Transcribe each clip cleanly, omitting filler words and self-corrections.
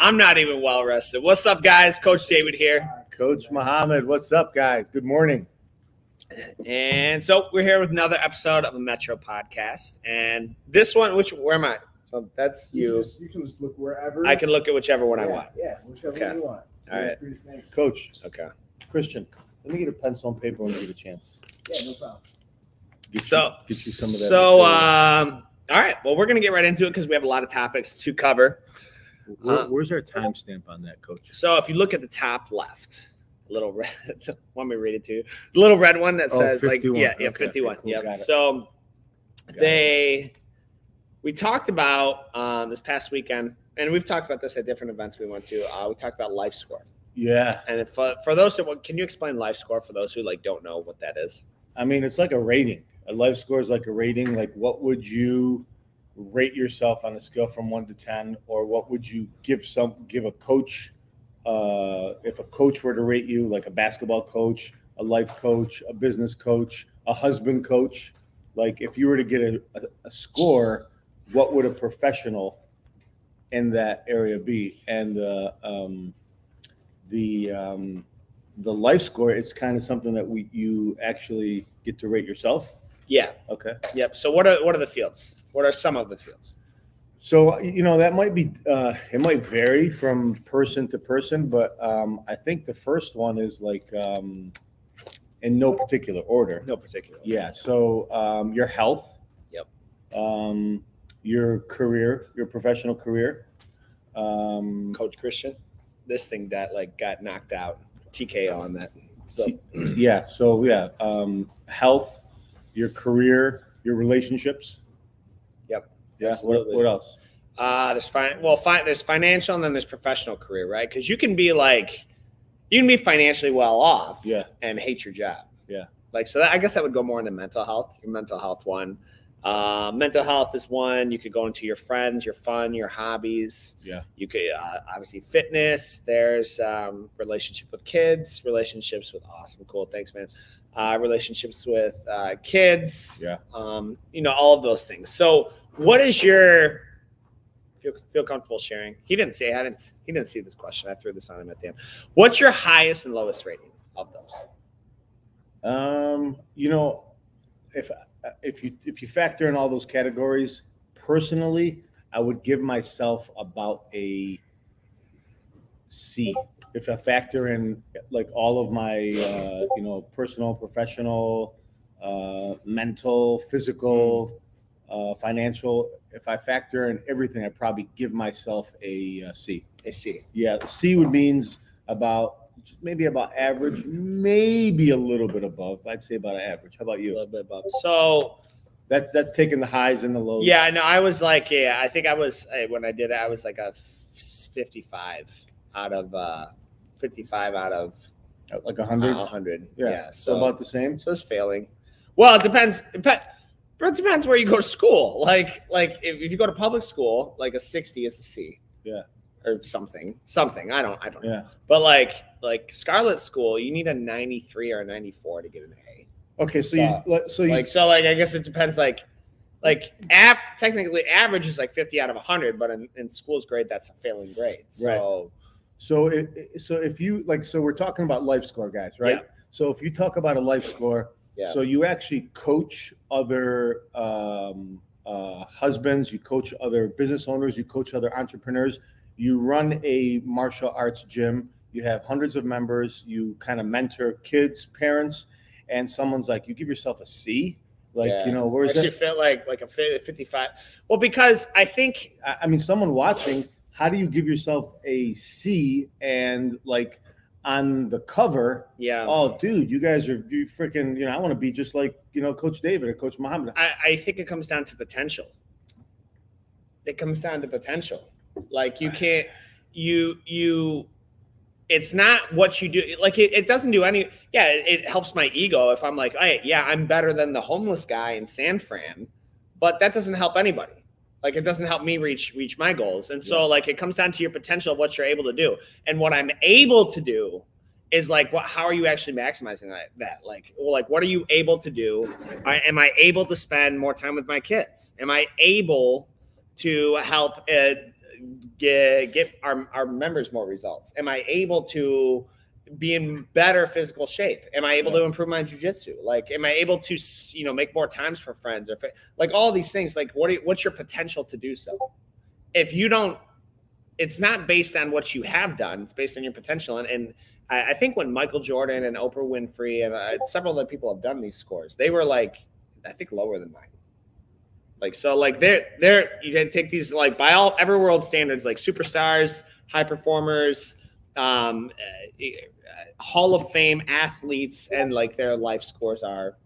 I'm not even well rested. What's up, guys? Coach David here. Coach Muhammad, what's up, guys? Good morning. And so we're here with another episode of the Metro Podcast. And this one, where am I? So that's you. You can just look wherever. I can look at whichever one I want. Yeah, whichever Okay. one you want. All right. Coach, Okay. Christian, let me get a pencil and paper when you get a chance. Yeah, no problem. So, Get you some of that all right. Well, we're going to get right into it because we have a lot of topics to cover. Where's our timestamp on that, Coach? So if you look at the top left, little red, want me to read it to you? The little red one that says 51. like, Okay, 51. cool, Yep. got it. So Got it. we talked about this past weekend, and we've talked about this at different events we went to. We talked about life score. Yeah. And if, for those that, can you explain life score for those who don't know what that is? I mean, it's like a rating. A life score is like a rating. Like, what would you rate yourself on a scale from 1 to 10, or what would you give a coach? If a coach were to rate you, like a basketball coach, a life coach, a business coach, a husband coach, like if you were to get a score, what would a professional in that area be? And the life score, it's kind of something that you actually get to rate yourself. Yeah. Okay. Yep. So what are the fields? What are some of the fields? So, that might be, it might vary from person to person, but I think the first one is like in no particular order. No particular. Yeah. So your health. Yep. Your career, your professional career. Coach Christian, this thing that got knocked out, TKO on that. So yeah. So yeah. Health, your career, your relationships. Yep. Yeah. Absolutely. What else? There's financial, and then there's professional career, right? Because you can be financially well off, Yeah. and hate your job. Yeah. I guess that would go more into mental health. Your mental health one. Mental health is one. You could go into your friends, your fun, your hobbies. Yeah. You could obviously fitness. There's relationship with kids, relationships with awesome, cool. Thanks, man. Relationships with kids. Yeah. All of those things. So, what is your feel comfortable sharing? He didn't see this question. I threw this on him at the end. What's your highest and lowest rating of those? If you factor in all those categories, personally, I would give myself about a C. If I factor in all of my, personal, professional, mental, physical, financial, if I factor in everything, I'd probably give myself a C. A C. Yeah, C would means maybe about average, maybe a little bit above. I'd say about average. How about A you? little bit above. So That's taking the highs and the lows. yeah, no, I was I think I was when I did it, I was like a 55 out of Like 100. 100. Yeah. So about the same. So it's failing. Well, it depends. It depends where you go to school. Like if you go to public school, like a 60 is a C. Yeah. Or something. I don't know. Yeah. But like Scarlet School, you need a 93 or a 94 to get an A. Okay. I guess it depends. Technically average is 50 out of 100, but in school's grade, that's a failing grade. So. Right. So if you so we're talking about life score, guys, right? Yeah. So if you talk about a life score, Yeah. so you actually coach other husbands, you coach other business owners, you coach other entrepreneurs, you run a martial arts gym, you have hundreds of members, you kind of mentor kids, parents, and someone's you give yourself a C. Where's I actually feel like a 55. Well, because I think someone watching, how do you give yourself a C and on the cover? Yeah. Oh, dude, you guys are freaking. I want to be just like Coach David or Coach Muhammad. I think it comes down to potential. It comes down to potential. You can't. It's not what you do. It doesn't do any. Yeah, it helps my ego if I'm hey, yeah, I'm better than the homeless guy in San Fran, but that doesn't help anybody. It doesn't help me reach my goals. And so it comes down to your potential of what you're able to do. And what I'm able to do is how are you actually maximizing that? What are you able to do? Am I able to spend more time with my kids? Am I able to help get our members more results? Am I able to be in better physical shape? Am I able to improve my jiu-jitsu? Like, am I able to, make more times for friends, or like all these things? Like, what's your potential to do so? If you don't, it's not based on what you have done. It's based on your potential. And I think when Michael Jordan and Oprah Winfrey and several other people have done these scores, they were like, I think lower than mine. Like, so like they're you can take these like by every world standards, like superstars, high performers, Hall of Fame athletes, and like their life scores are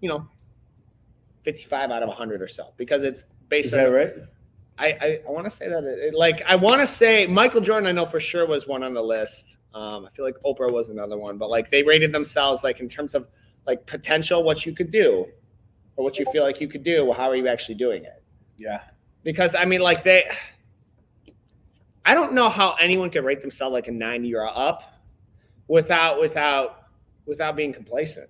55 out of 100 or so, because it's based. Is that right? I want to say that I want to say Michael Jordan, I know for sure, was one on the list. I feel like Oprah was another one, but like they rated themselves like in terms of like potential, what you could do, or what you feel like you could do. Well, how are you actually doing it? Yeah. Because I mean, like I don't know how anyone could rate themselves like a 90 or up without being complacent.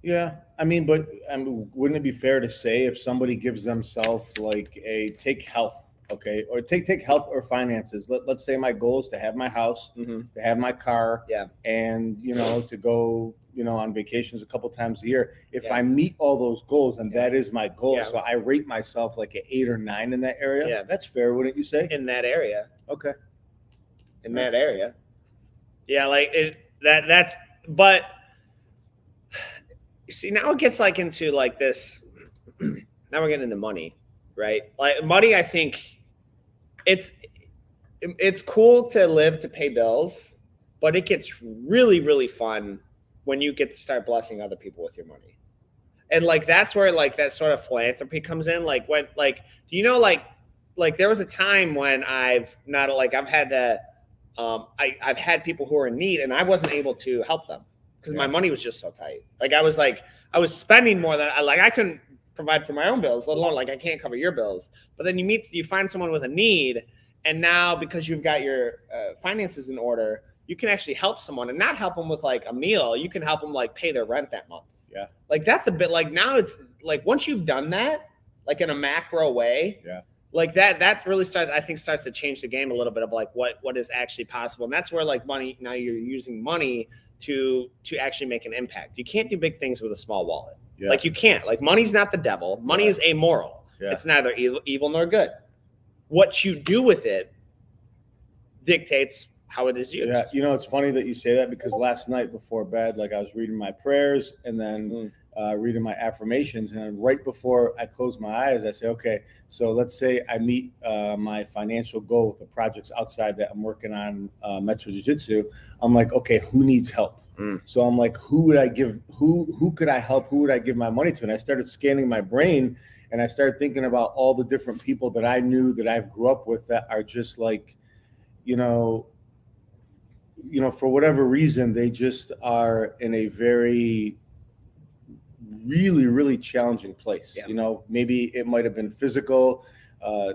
Yeah. I mean, wouldn't it be fair to say if somebody gives themselves like take health, okay, or take health or finances? Let's say my goal is to have my house, to have my car, and to go on vacations a couple times a year. If I meet all those goals, and that is my goal, so I rate myself like an 8 or 9 in that area. Yeah, that's fair, wouldn't you say? In that area, okay. In that area, yeah, like that's. But see, now it gets like into like this. Now we're getting into money, right? Like money, I think it's cool to live to pay bills, but it gets really, really fun when you get to start blessing other people with your money. And like that's where like that sort of philanthropy comes in. Like when like there was a time when I've had people who are in need and I wasn't able to help them because my money was just so tight. Like I was spending more than I couldn't provide for my own bills, let alone like I can't cover your bills. But then you find someone with a need, and now because you've got your finances in order, you can actually help someone, and not help them with like a meal. You can help them like pay their rent that month. Yeah. Like that's a bit like, now it's like once you've done that, like in a macro way, like that really starts to change the game a little bit of like what is actually possible. And that's where like money, now you're using money to actually make an impact. You can't do big things with a small wallet. Yeah. Like you can't. Like money's not the devil. Money is amoral. Yeah. It's neither evil nor good. What you do with it dictates how it is used. Yeah, it's funny that you say that, because last night before bed, like I was reading my prayers and then reading my affirmations, and then right before I close my eyes, I say, okay, so let's say I meet my financial goal with the projects outside that I'm working on, Metro Jiu-Jitsu. I'm like, okay, who needs help? So I'm like, who could I help? Who would I give my money to? And I started scanning my brain, and I started thinking about all the different people that I knew that I've grew up with that are just like, for whatever reason, they just are in a very, really, really challenging place. Yeah. Maybe it might have been physical,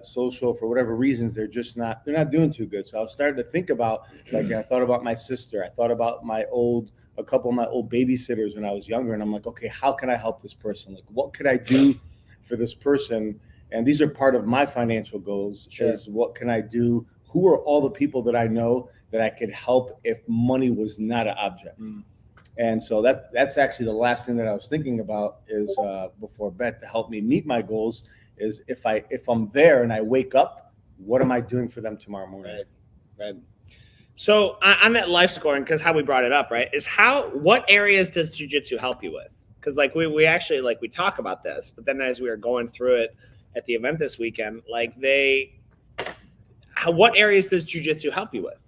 social, for whatever reasons, they're not doing too good. So I was starting to think about, like, I thought about my sister. I thought about a couple of my old babysitters when I was younger. And I'm like, okay, how can I help this person? Like, what could I do for this person? And these are part of my financial goals. Sure. Is what can I do? Who are all the people that I know that I could help if money was not an object? And so that's actually the last thing that I was thinking about is before bed, to help me meet my goals, is if I'm there and I wake up, what am I doing for them tomorrow morning? Right. So on that life scoring, because how we brought it up, right, is what areas does jiu-jitsu help you with? Because like we actually like we talk about this, but then as we were going through it at the event this weekend, like what areas does jiu-jitsu help you with?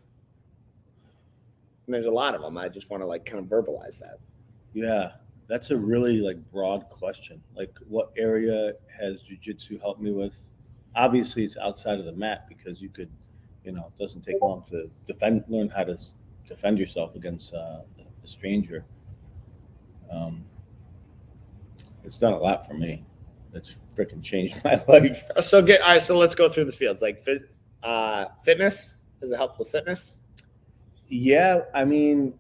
And there's a lot of them. I just want to like kind of verbalize that. Yeah, that's a really like broad question. Like, what area has jiu-jitsu helped me with? Obviously, it's outside of the mat, because you could, it doesn't take long to learn how to defend yourself against a stranger. It's done a lot for me. It's freaking changed my life. So all right. So let's go through the fields. Like fitness. Does it help with fitness? Yeah, I mean,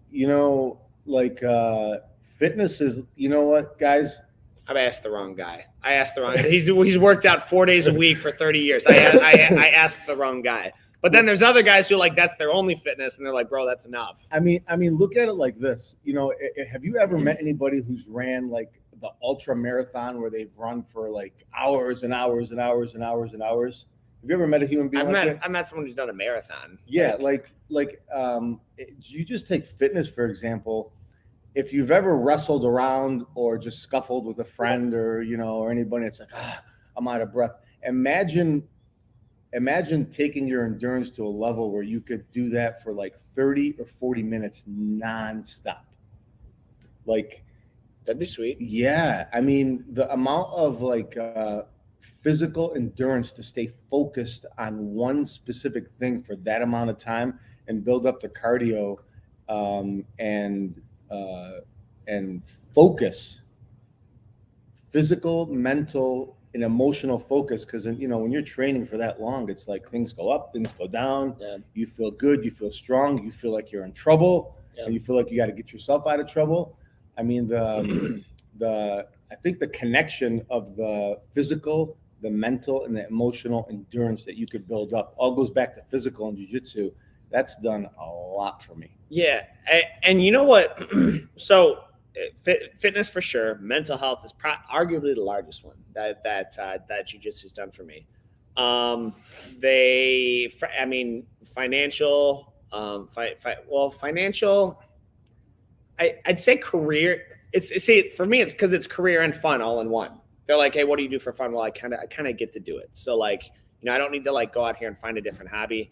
fitness is, what, guys? I've asked the wrong guy. He's worked out 4 days a week for 30 years. I asked the wrong guy. But then there's other guys who like that's their only fitness, and they're like, bro, that's enough. I mean, look at it like this. You know, have you ever met anybody who's ran like the ultra marathon where they've run for like hours and hours and hours and hours and hours? Have you ever met a human being like that? I've met someone who's done a marathon. Yeah, you just take fitness, for example. If you've ever wrestled around or just scuffled with a friend or, you know, or anybody, it's like, I'm out of breath. Imagine taking your endurance to a level where you could do that for like 30 or 40 minutes nonstop. Like, that'd be sweet. Yeah. I mean, the amount of like physical endurance to stay focused on one specific thing for that amount of time and build up the cardio and focus, physical, mental, and emotional focus. Because, you know, when you're training for that long, it's like things go up, things go down. Yeah. You feel good, you feel strong, you feel like you're in trouble, and you feel like you got to get yourself out of trouble. I mean, I think the connection of the physical, the mental, and the emotional endurance that you could build up all goes back to physical and jiu-jitsu. That's done a lot for me. Yeah. And you know what? So fitness for sure. Mental health is arguably the largest one that jiu-jitsu has done for me. Financial, financial, I'd say career. For me, it's because it's career and fun all in one. They're like, hey, what do you do for fun? Well, I kind of get to do it. So like, you know, I don't need to like go out here and find a different hobby.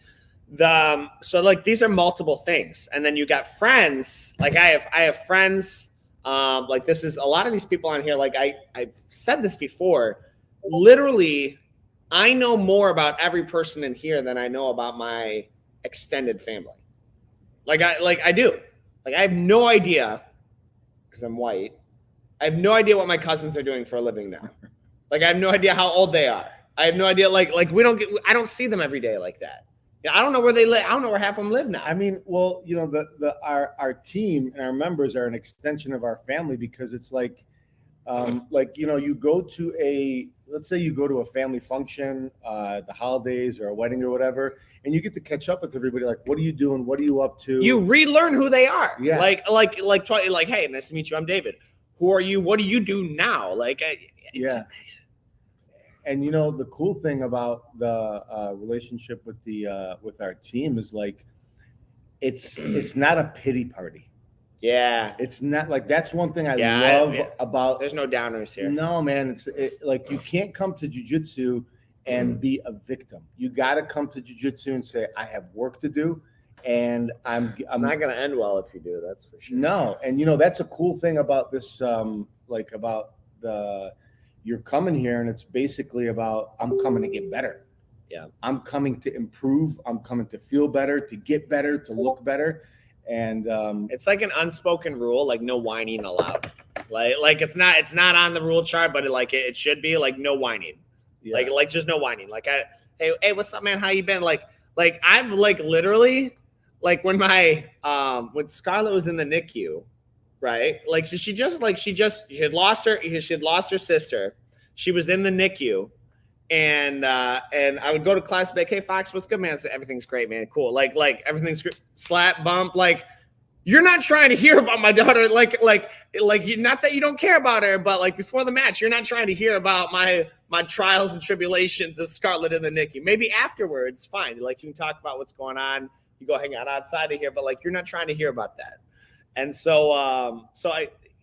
So like these are multiple things. And then you got friends. Like I have friends. Like this is a lot of these people on here. Like I've said this before. Literally, I know more about every person in here than I know about my extended family. I do. Like I have no idea. Because I'm white, I have no idea what my cousins are doing for a living now. Like I have no idea how old they are. I have no idea. I don't see them every day like that. Yeah, I don't know where they live. I don't know where half of them live now. I mean, well, you know, our team and our members are an extension of our family because it's like you know, let's say you go to a family function, the holidays or a wedding or whatever, and you get to catch up with everybody. Like, what are you doing? What are you up to? You relearn who they are. Yeah. Like, hey, nice to meet you. I'm David. Who are you? What do you do now? Yeah. And you know, the cool thing about the relationship with our team is like, it's not a pity party. Yeah. It's not like, that's one thing I love about. There's no downers here. No, man. Like you can't come to jiu-jitsu and be a victim. You got to come to jiu-jitsu and say, I have work to do. And I'm not going to end well if you do. That's for sure. No. And you know, that's a cool thing about this, you're coming here and it's basically about, I'm coming to get better. Yeah. I'm coming to improve. I'm coming to feel better, to get better, to look better. And it's like an unspoken rule, like no whining allowed. Like it's not on the rule chart, but it should be like no whining. Yeah. Like just no whining. Like hey, what's up, man? How you been? Like I've literally when when Scarlett was in the NICU, right? Like she had lost her sister. She was in the NICU. And I would go to class, be like, hey, Fox, what's good, man? I said, everything's great, man. Cool. Like everything's great. Slap, bump. Like, you're not trying to hear about my daughter. Like, not that you don't care about her, but like before the match, you're not trying to hear about my trials and tribulations of Scarlett in the NICU. Maybe afterwards, fine. Like, you can talk about what's going on. You go hang out outside of here, but like, you're not trying to hear about that. And so,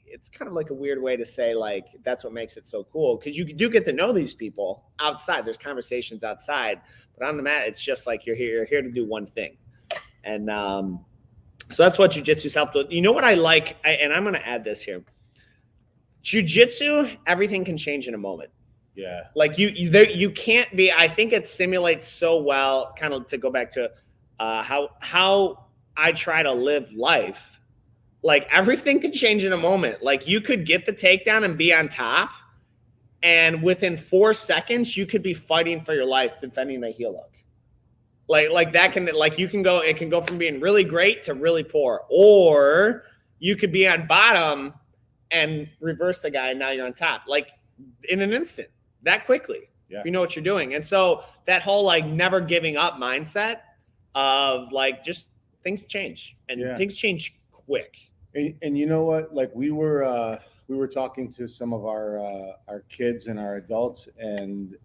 it's kind of like a weird way to say, like, that's what makes it so cool. Because you do get to know these people outside. There's conversations outside. But on the mat, it's just like you're here to do one thing. And so that's what jiu-jitsu's helped with. You know what I like? And I'm going to add this here. Jiu-jitsu, everything can change in a moment. Yeah. Like, you can't be – I think it simulates so well, kind of to go back to how I try to live life. Like, everything could change in a moment. Like, you could get the takedown and be on top, and within 4 seconds, you could be fighting for your life defending a heel hook. Like that can, like, it can go from being really great to really poor. Or you could be on bottom and reverse the guy, and now you're on top. Like, in an instant, that quickly. Yeah. If you know what you're doing. And so that whole, like, never giving up mindset, of like just things change and Yeah. things change quick. And you know what? Like we were talking to some of our kids and our adults, and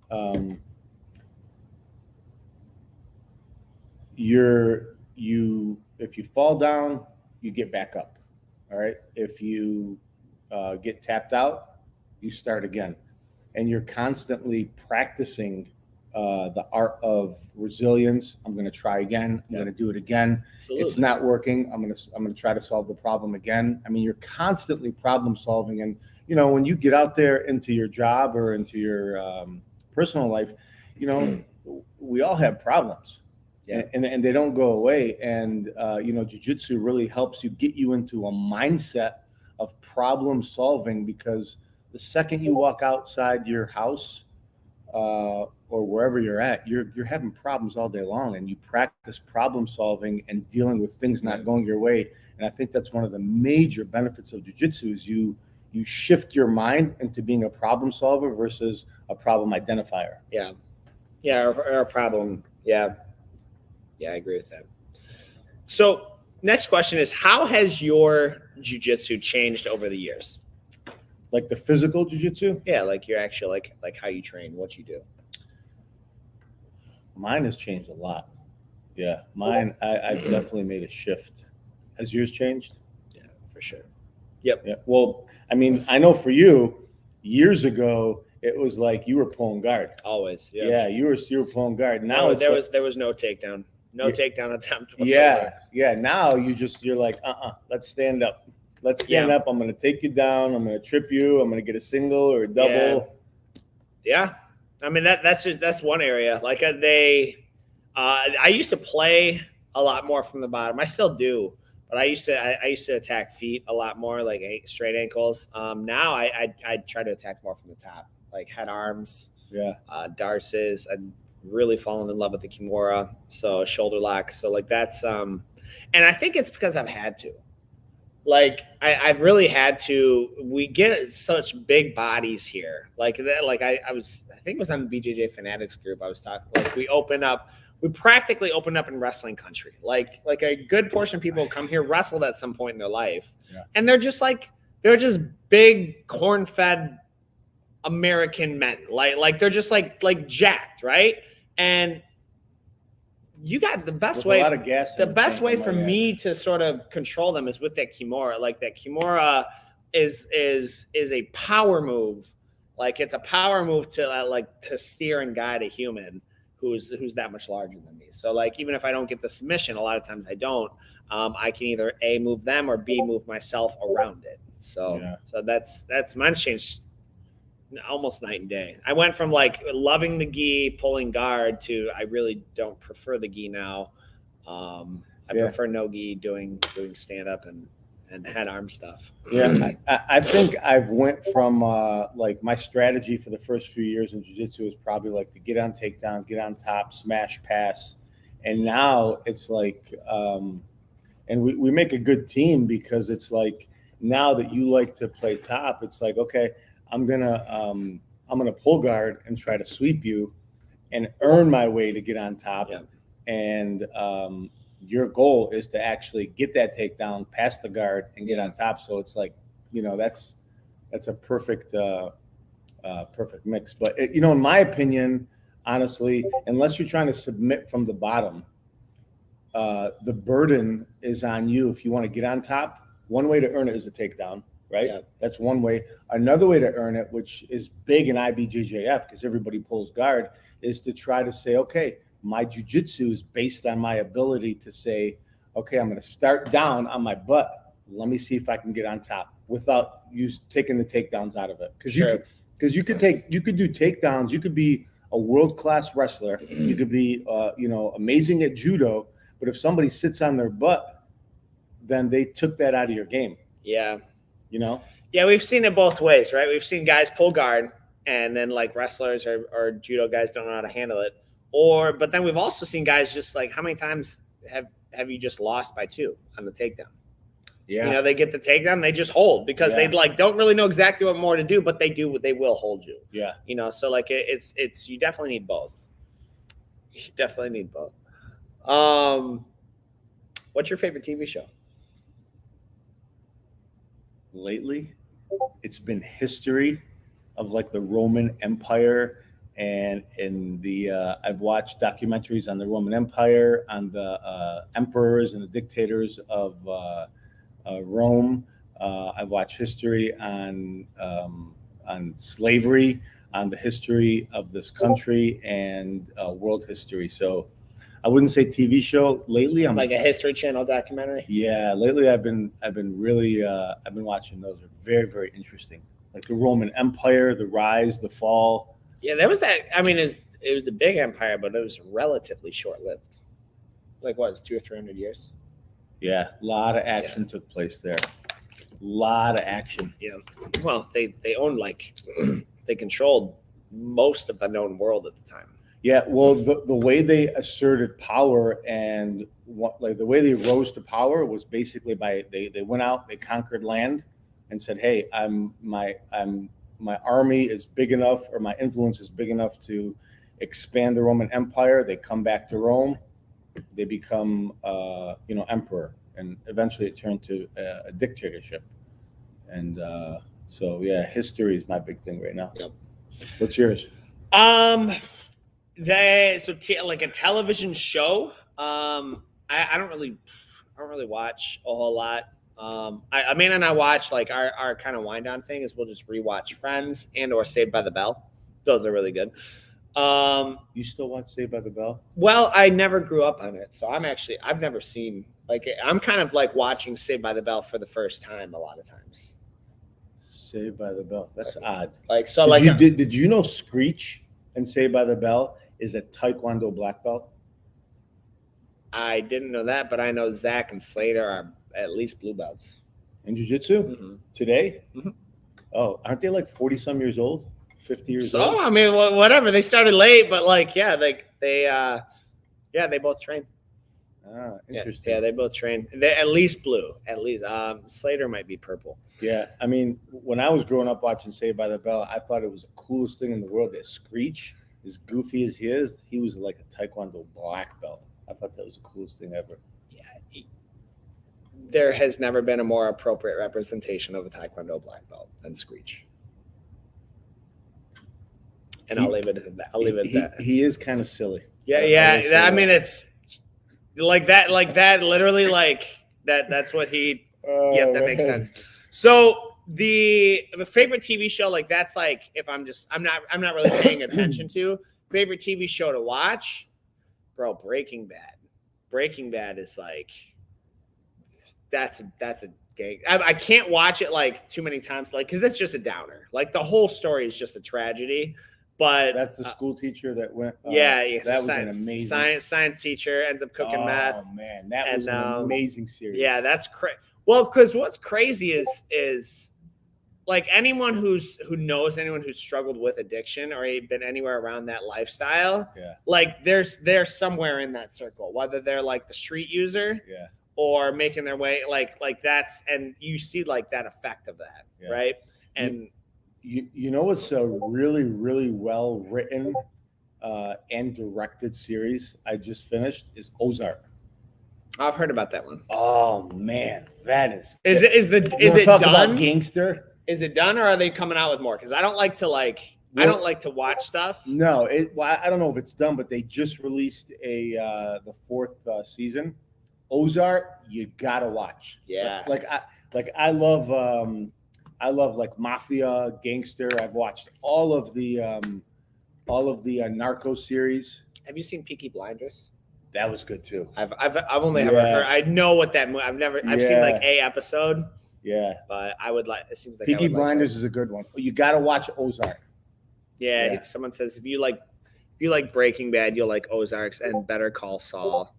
if you fall down, you get back up. All right. If you get tapped out, you start again, and you're constantly practicing the art of resilience. I'm going to try again. I'm going to do it again. Absolutely. It's not working. I'm going to try to solve the problem again. I mean, you're constantly problem solving, and you know, when you get out there into your job or into your personal life, you know, we all have problems. Yeah. And they don't go away. And you know, jiu-jitsu really helps you get you into a mindset of problem solving, because the second you walk outside your house or wherever you're at, you're having problems all day long, and you practice problem solving and dealing with things not going your way. And I think that's one of the major benefits of jiu-jitsu is you shift your mind into being a problem solver versus a problem identifier. Yeah. Yeah. Or a problem. Yeah. Yeah, I agree with that. So next question is, how has your jiu-jitsu changed over the years? Like the physical jiu-jitsu? Yeah, like you're actually like how you train, what you do. Mine has changed a lot. Yeah, mine, I've definitely made a shift. Has yours changed? Yeah, for sure. Yep. Yeah. Well, I mean, I know for you, years ago, it was like you were pulling guard. Always. Yeah. Yeah, you were pulling guard. Now No, it's there was no takedown. No takedown attempt whatsoever. Yeah. Now you're like, let's stand up. Let's stand up. I'm gonna take you down. I'm gonna trip you. I'm gonna get a single or a double. Yeah. I mean that's one area. Like I used to play a lot more from the bottom. I still do, but I used to attack feet a lot more, like straight ankles. Now I try to attack more from the top, like head arms. Yeah. Darces. I really fallen in love with the Kimura, so shoulder lock. So like that's and I think it's because I've had to. Like I've really had to. We get such big bodies here. Like that. Like I think it was on the BJJ Fanatics group. I was talking. Like we practically opened up in wrestling country. Like a good portion of people come here wrestled at some point in their life, and they're just big corn-fed American men. Like they're just like jacked, right? And you got the best way. A lot of gas. The best way for me to sort of control them is with that Kimura. Like that Kimura is a power move. Like it's a power move to steer and guide a human who's that much larger than me. So like even if I don't get the submission, a lot of times I don't. I can either A, move them, or B, move myself around it. So that's mine's changed almost night and day. I went from like loving the gi, pulling guard, to I really don't prefer the gi now. I prefer no gi, doing stand up and head arm stuff. Yeah, I think I've went from like my strategy for the first few years in jiu-jitsu is probably like to get on takedown, get on top, smash, pass, and now it's like, and we make a good team, because it's like now that you like to play top, it's like, okay, I'm gonna pull guard and try to sweep you and earn my way to get on top. Yeah. And your goal is to actually get that takedown, pass the guard, and get on top. So it's like, you know, that's a perfect perfect mix. But you know, in my opinion, honestly, unless you're trying to submit from the bottom, the burden is on you. If you want to get on top, one way to earn it is a takedown. Right? Yeah. That's one way. Another way to earn it, which is big in IBJJF because everybody pulls guard, is to try to say, okay, my jiu-jitsu is based on my ability to say, okay, I'm going to start down on my butt. Let me see if I can get on top without you taking the takedowns out of it. Because you could do takedowns. You could be a world-class wrestler. You could be, amazing at judo. But if somebody sits on their butt, then they took that out of your game. Yeah. You know? Yeah, we've seen it both ways, right? We've seen guys pull guard, and then like wrestlers or judo guys don't know how to handle it. But then we've also seen guys just like, how many times have you just lost by 2 on the takedown? Yeah. You know, they get the takedown, they just hold because they like don't really know exactly what more to do, but they will hold you. Yeah. You know, so like it's you definitely need both. You definitely need both. What's your favorite TV show? Lately, it's been history of like the Roman Empire, and in the I've watched documentaries on the Roman Empire, on the emperors and the dictators of Rome. I've watched history on slavery, on the history of this country, and world history. So I wouldn't say TV show. Lately, I'm Like a History Channel documentary? yeah. Lately, I've been really I've been watching those. They're very, very interesting. Like the Roman Empire, the rise, the fall. Yeah, that was that. I mean, it was a big empire, but it was relatively short-lived. Like what? It's 200 or 300 years. Yeah, a lot of action took place there. A lot of action. Yeah. Well, they owned like they controlled most of the known world at the time. Yeah, well, the way they asserted power and like the way they rose to power was basically by they went out, they conquered land, and said, "Hey, my army is big enough, or my influence is big enough to expand the Roman Empire." They come back to Rome, they become emperor, and eventually it turned to a dictatorship. And so yeah, history is my big thing right now. Yep. What's yours? Like a television show. I don't really watch a whole lot. Amanda and I watch like our kind of wind down thing is we'll just rewatch Friends and or Saved by the Bell. Those are really good. You still watch Saved by the Bell? Well, I never grew up on it, so I've never seen I'm kind of like watching Saved by the Bell for the first time a lot of times. Saved by the Bell. That's odd. Did you know Screech and Saved by the Bell is a Taekwondo black belt? I didn't know that, but I know Zach and Slater are at least blue belts. In Jiu-Jitsu? Mm-hmm. Today? Mm-hmm. Oh, aren't they like 40-some years old? 50 years old? So, I mean, whatever. They started late, but they both train. Ah, interesting. Yeah, they both train. They at least blue. At least Slater might be purple. Yeah, I mean, when I was growing up watching Saved by the Bell, I thought it was the coolest thing in the world that Screech, as goofy as he was like a Taekwondo black belt. I thought that was the coolest thing ever. Yeah, there has never been a more appropriate representation of a Taekwondo black belt than Screech. And I'll leave it at that. He is kind of silly. Yeah. I mean, it's like that. Literally, like that. That's what he. Yeah, that makes sense. So the favorite TV show, like that's like if I'm not really paying attention to favorite TV show to watch, bro. Breaking Bad. Breaking Bad is like that's a gang. I can't watch it like too many times, like because it's just a downer. Like the whole story is just a tragedy. But that's the school teacher that went. That was an amazing science teacher ends up cooking meth. Oh man, that was an amazing series. Yeah, that's crazy. Well, because what's crazy is like anyone who knows anyone who's struggled with addiction or been anywhere around that lifestyle. Yeah. Like they're somewhere in that circle, whether they're like the street user. Yeah. Or making their way like that's and you see like that effect of that, right? And you know what's a really, really well written and directed series I just finished is Ozark. I've heard about that one. Oh man, that is it talk done? About gangster? Is it done or are they coming out with more? Because I don't like to I don't like to watch stuff. No, I don't know if it's done, but they just released the fourth season. Ozark, you gotta watch. Yeah, I love like mafia, gangster. I've watched all of the narco series. Have you seen Peaky Blinders? That was good too. I've only ever heard. I know what that movie. I've seen like a episode. Yeah, but I would like. It seems like Peaky Blinders is a good one. You got to watch Ozark. Yeah, someone says if you like Breaking Bad, you'll like Ozarks and Better Call Saul.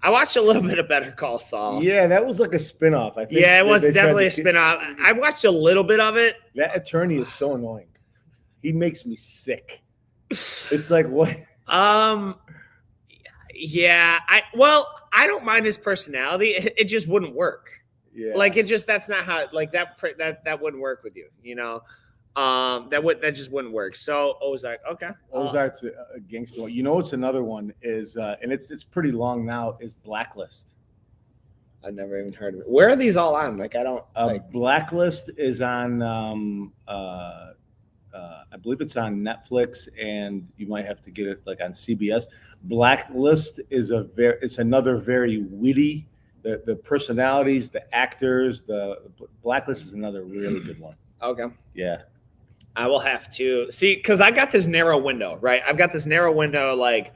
I watched a little bit of Better Call Saul. Yeah, that was like a spinoff. I think. Yeah, it was definitely a spinoff. I watched a little bit of it. That attorney is so annoying. He makes me sick. It's like what? Yeah. I don't mind his personality. It just wouldn't work. Yeah. Like that's not how. Like that wouldn't work with you. You know. That just wouldn't work. So Ozark, okay. Ozark's a gangster one. You know, it's another one is, and it's pretty long now. Is Blacklist. I've never even heard of it. Where are these all on? Like, I don't. Blacklist is on. I believe it's on Netflix, and you might have to get it like on CBS. Blacklist is it's another very witty. The personalities, the actors, the Blacklist is another really good one. Okay. Yeah. I will have to see, because I got this narrow window, right? I've got this narrow window. Like,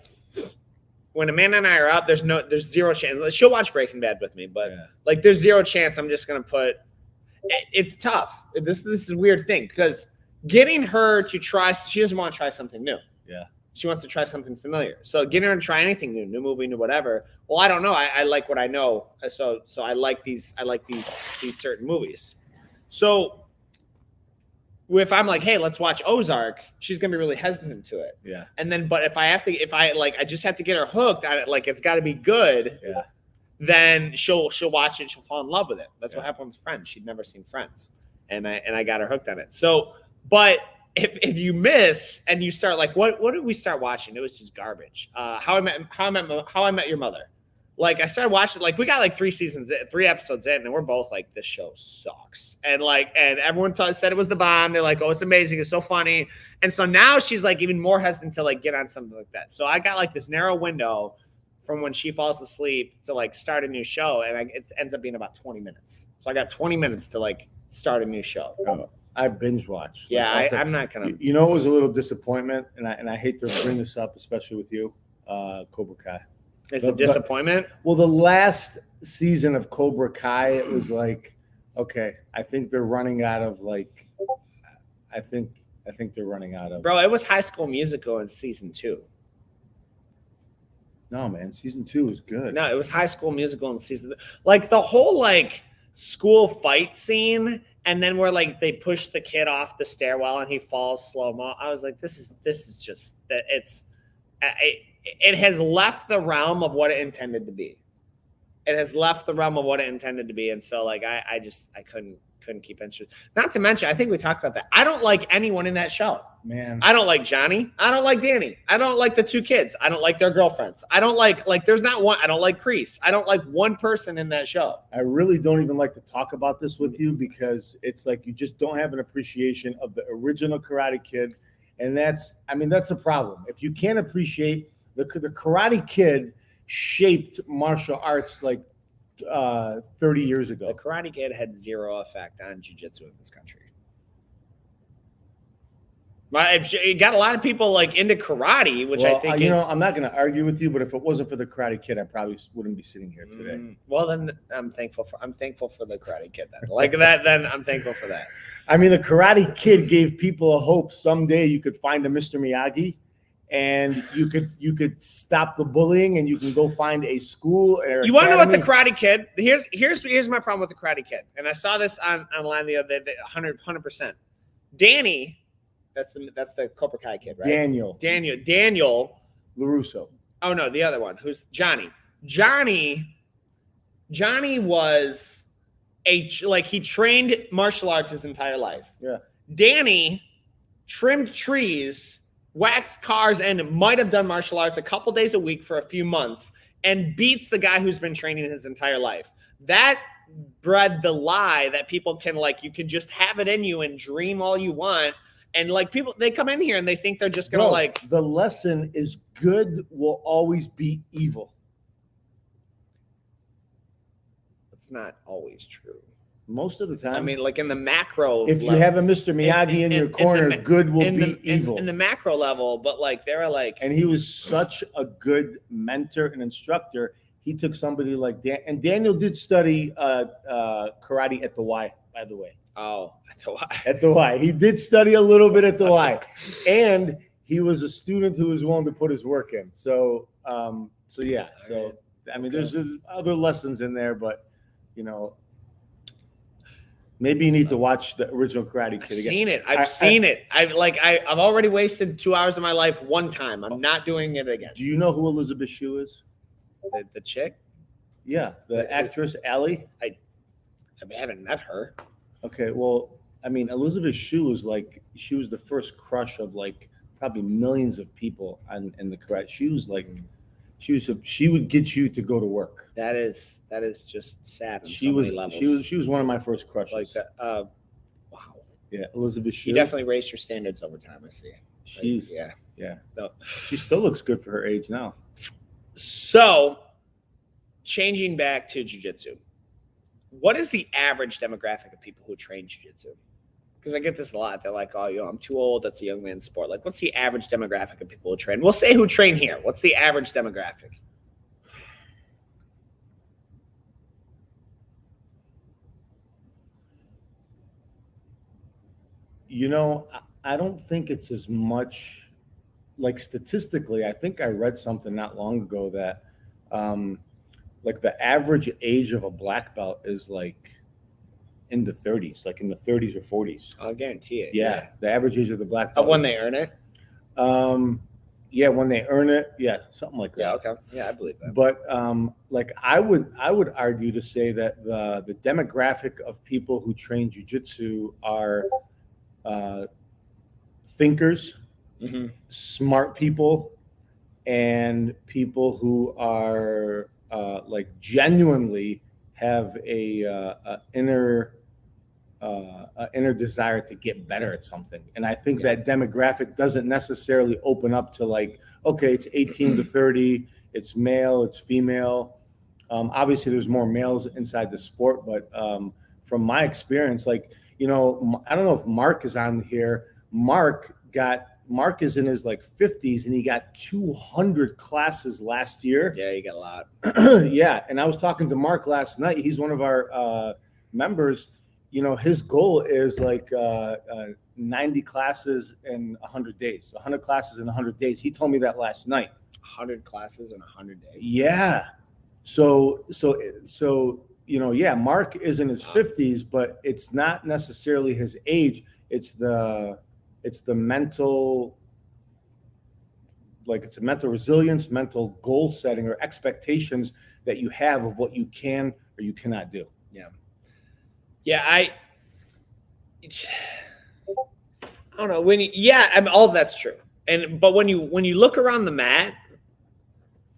when Amanda and I are out, there's zero chance. She'll watch Breaking Bad with me, but like, there's zero chance I'm just gonna put. It's tough. This is a weird thing, because getting her to try, she doesn't want to try something new. Yeah. She wants to try something familiar. So getting her to try anything new movie, new whatever. Well, I don't know. I like what I know. So I like these certain movies. So if I'm like, hey, let's watch Ozark, she's gonna be really hesitant to it. Yeah. And then, but if I just have to get her hooked on it, like, it's got to be good. Yeah. Then she'll watch it. She'll fall in love with it. That's what happened with Friends. She'd never seen Friends, and I got her hooked on it. So, but if you miss and you start like, what did we start watching? It was just garbage. How I Met Your Mother. Like, I started watching, like, we got like 3 episodes in, and we're both like, this show sucks. And everyone said it was the bomb. They're like, oh, it's amazing. It's so funny. And so now she's like even more hesitant to like get on something like that. So I got like this narrow window from when she falls asleep to like start a new show. And it ends up being about 20 minutes. So I got 20 minutes to like start a new show. Oh, I binge watched. Yeah, I'm not going to. You know, it was a little disappointment, and I hate to bring this up, especially with you, Cobra Kai. It's a disappointment. Well, the last season of Cobra Kai, it was like, okay, I think they're running out of like, I think they're running out of. Bro, it was High School Musical in season 2. No, man, season 2 was good. No, it was High School Musical in season. Like, the whole like school fight scene, and then where like they push the kid off the stairwell and he falls slow-mo. I was like, this is just that it has left the realm of what it intended to be. It has left the realm of what it intended to be. And so like, I couldn't keep interest. Not to mention, I think we talked about that. I don't like anyone in that show. Man. I don't like Johnny. I don't like Danny. I don't like the 2 kids. I don't like their girlfriends. I don't like there's not one. I don't like Kreese. I don't like one person in that show. I really don't even like to talk about this with you, because it's like you just don't have an appreciation of the original Karate Kid. And that's a problem. If you can't appreciate the Karate Kid shaped martial arts like 30 years ago. The Karate Kid had zero effect on Jiu-Jitsu in this country. It got a lot of people like into karate, which I think I'm not going to argue with you, but if it wasn't for the Karate Kid, I probably wouldn't be sitting here today. Well, then I'm thankful for the Karate Kid. Then like that, then I'm thankful for that. I mean, the Karate Kid gave people a hope someday you could find a Mr. Miyagi, and you could stop the bullying, and you can go find a school. You want to know what the Karate Kid? Here's my problem with the Karate Kid, and I saw this online the other day. 100%. Danny, that's the Cobra Kai kid, right? Daniel LaRusso. Oh no, the other one. Who's Johnny? Johnny was he trained martial arts his entire life. Yeah. Danny trimmed trees, waxed cars, and might have done martial arts a couple days a week for a few months, and beats the guy who's been training his entire life. That bred the lie that people can you can just have it in you and dream all you want. And people, they come in here and they think they're just gonna the lesson is good will always be evil. It's not always true. Most of the time. I mean, in the macro. If you have a Mr. Miyagi in your corner, good will be evil. In the macro level, but they're And he was such a good mentor and instructor. He took somebody like Dan, and Daniel did study karate at the Y, by the way. Oh, at the Y. At the Y. He did study a little bit at the Y. And he was a student who was willing to put his work in. So yeah. So, I mean, there's other lessons in there, but, maybe you need to watch the original Karate Kid again. I've seen it. I've already wasted 2 hours of my life one time. I'm not doing it again. Do you know who Elizabeth Shue is? The chick? Yeah, the actress Allie. I haven't met her. Okay, well, I mean, Elizabeth Shue was like, she was the first crush of like probably millions of people in the karate. She was like, she would get you to go to work. That is just sad on She so was many levels. she was one of my first crushes. Like that. Wow. Yeah, Elizabeth Shue. You definitely raised your standards over time. I see. She's yeah. No. She still looks good for her age now. So, changing back to jiu-jitsu, what is the average demographic of people who train jiu-jitsu? Because I get this a lot. They're like, oh, I'm too old. That's a young man's sport. Like, what's the average demographic of people who train? We'll say who train here. What's the average demographic? I don't think it's as much, like statistically. I think I read something not long ago that like the average age of a black belt is like in the 30s, like in the 30s or 40s. I'll guarantee it. Yeah, the average age of the black belt. Of when they earn it? Yeah, when they earn it. Yeah, something like that. Yeah, okay. Yeah, I believe that. But like I would argue to say that the demographic of people who train jiu-jitsu are thinkers, smart people, and people who are like genuinely have a inner desire to get better at something. And I think that demographic doesn't necessarily open up to like, okay, it's 18 to 30, it's male, it's female. Obviously there's more males inside the sport, but from my experience, like, I don't know if Mark is on here. Mark is in his like 50s and he got 200 classes last year. Yeah, you got a lot. Yeah. And I was talking to Mark last night. He's one of our members. His goal is like 90 classes in 100 days. 100 classes in 100 days. He told me that last night. 100 classes in 100 days. Yeah. So yeah, Mark is in his 50s, but it's not necessarily his age. It's the mental, like it's a mental resilience, mental goal setting or expectations that you have of what you can or you cannot do. Yeah. Yeah. I don't know all of that's true. But when you look around the mat,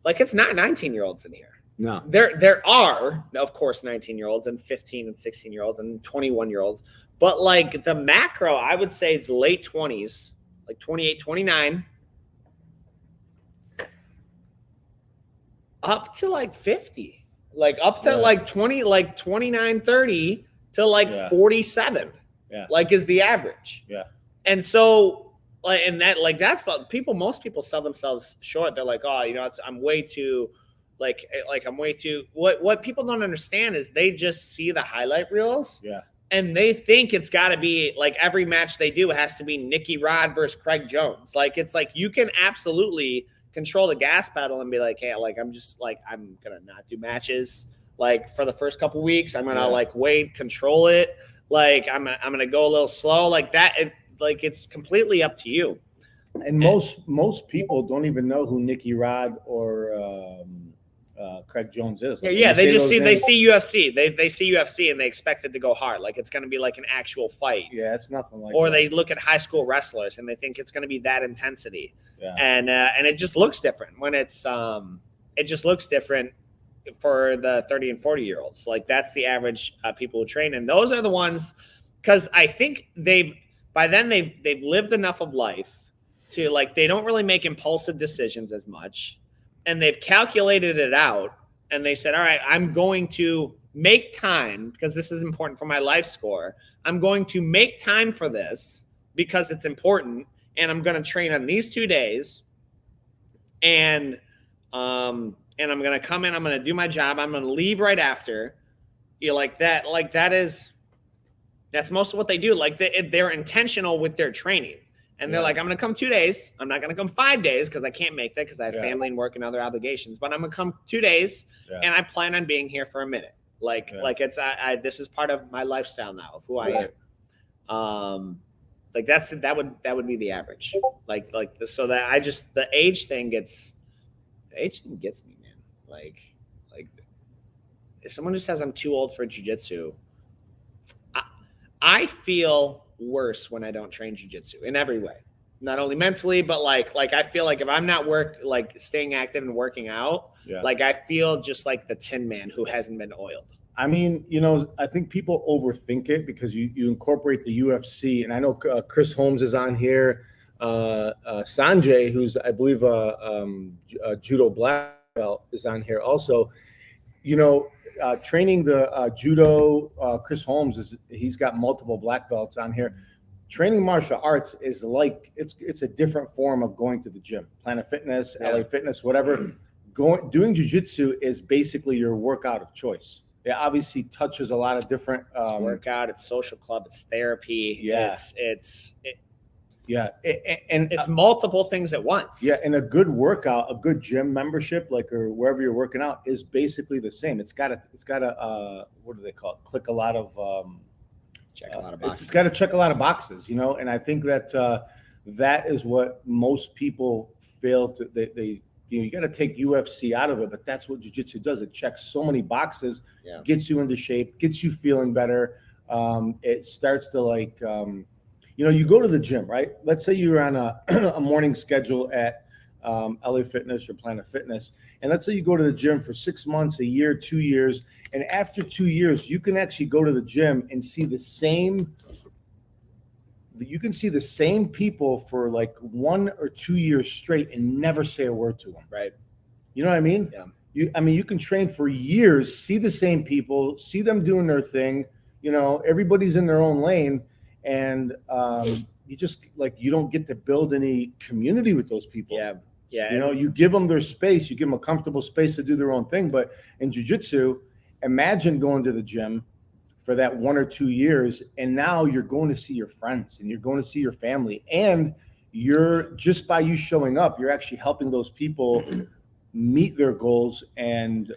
like it's not 19-year-olds in here. No. There are, of course, 19-year-olds and 15 and 16-year-olds and 21-year-olds. But like the macro, I would say it's late 20s, like 28, 29, up to like 50, like up to like 20, like 29, 30 to like 47, like is the average. Yeah. And so like, and that, like, that's what most people sell themselves short. They're like, oh, I'm way too, like I'm way too, what people don't understand is they just see the highlight reels. Yeah. And they think it's got to be like every match they do has to be Nicky Rod versus Craig Jones. Like, it's like you can absolutely control the gas pedal and be like, hey, like, I'm going to not do matches. Like for the first couple weeks, I'm going to like wait, control it. Like I'm going to go a little slow like that. It's completely up to you. And most people don't even know who Nicky Rod or Craig Jones is. Like, they see UFC. They see UFC and they expect it to go hard. Like it's going to be like an actual fight. Yeah, it's nothing like. Or that. they look at high school wrestlers and they think it's going to be that intensity. Yeah. And it just looks different when it's it just looks different for the 30 and 40-year-olds. Like that's the average people who train, and those are the ones because I think they've lived enough of life to like they don't really make impulsive decisions as much. And they've calculated it out and they said, all right, I'm going to make time because this is important for my life score. I'm going to make time for this because it's important. And I'm going to train on these 2 days. And I'm going to come in, I'm going to do my job. I'm going to leave right after. That's most of what they do. Like they're intentional with their training. And they're like, I'm going to come 2 days. I'm not going to come 5 days because I can't make that because I have family and work and other obligations. But I'm going to come 2 days, and I plan on being here for a minute. Like it's this is part of my lifestyle now of who I am. Like that would be the average. So that the age thing gets me, man. Like if someone who says I'm too old for jiu-jitsu, I feel worse when I don't train jiu-jitsu in every way. Not only mentally, but like I feel like if I'm not staying active and working out, like I feel just like the Tin Man who hasn't been oiled. I mean, I think people overthink it because you incorporate the UFC, and I know Chris Holmes is on here, Sanjay, who's I believe a judo black belt, is on here also. Training the judo, Chris Holmes he's got multiple black belts on here. Training martial arts is like it's a different form of going to the gym, Planet Fitness, LA Fitness, whatever. Doing jiu-jitsu is basically your workout of choice. It obviously touches a lot of different workout. It's social club. It's therapy. Yeah, it's it's multiple things at once. Yeah, and a good workout, a good gym membership, or wherever you're working out, is basically the same. It's got to what do they call it? Check a lot of boxes. It's got to check a lot of boxes, And I think that that is what most people fail to. They you got to take UFC out of it, but that's what jiu-jitsu does. It checks so many boxes, gets you into shape, gets you feeling better. It starts to you go to the gym, right? Let's say you're on a morning schedule at LA Fitness or Planet Fitness, and let's say you go to the gym for 6 months, a year, 2 years, and after 2 years, you can actually go to the gym and see the same. You can see the same people for like 1 or 2 years straight and never say a word to them. Right. You know what I mean? Yeah. You can train for years, see the same people, see them doing their thing. Everybody's in their own lane. And you just you don't get to build any community with those people. Yeah. You give them their space, you give them a comfortable space to do their own thing. But in jiu-jitsu, imagine going to the gym for that 1 or 2 years, and now you're going to see your friends and you're going to see your family, and you're just by you showing up, you're actually helping those people meet their goals and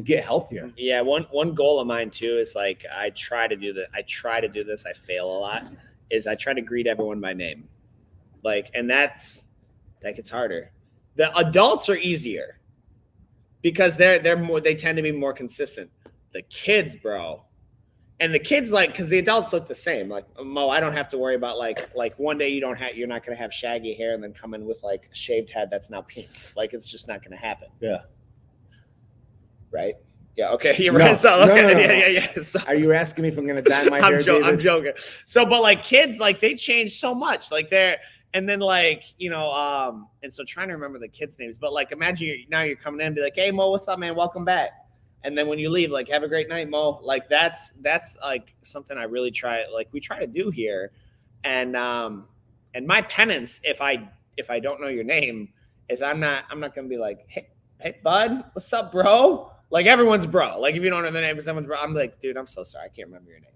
get healthier. Yeah, one goal of mine too is I try to do this. I fail a lot. Is I try to greet everyone by name, and that gets harder. The adults are easier because they tend to be more consistent. The kids, bro. And the kids because the adults look the same. Mo, I don't have to worry about one day you're not going to have shaggy hair and then come in with a shaved head that's now pink. It's just not going to happen. Yeah. Right. Yeah. Okay. You're right. So okay. Yeah. So, are you asking me if I'm going to dye my hair? I'm joking. So, but kids, they change so much. And then and so trying to remember the kids' names. But imagine now you're coming in and be like, "Hey Mo, what's up, man? Welcome back." And then when you leave, have a great night, Mo. That's something I really try. We try to do here, and my penance, if I don't know your name, is I'm not gonna be like, hey bud, what's up, bro? Everyone's bro. If you don't know the name of someone's bro, I'm like, dude, I'm so sorry, I can't remember your name.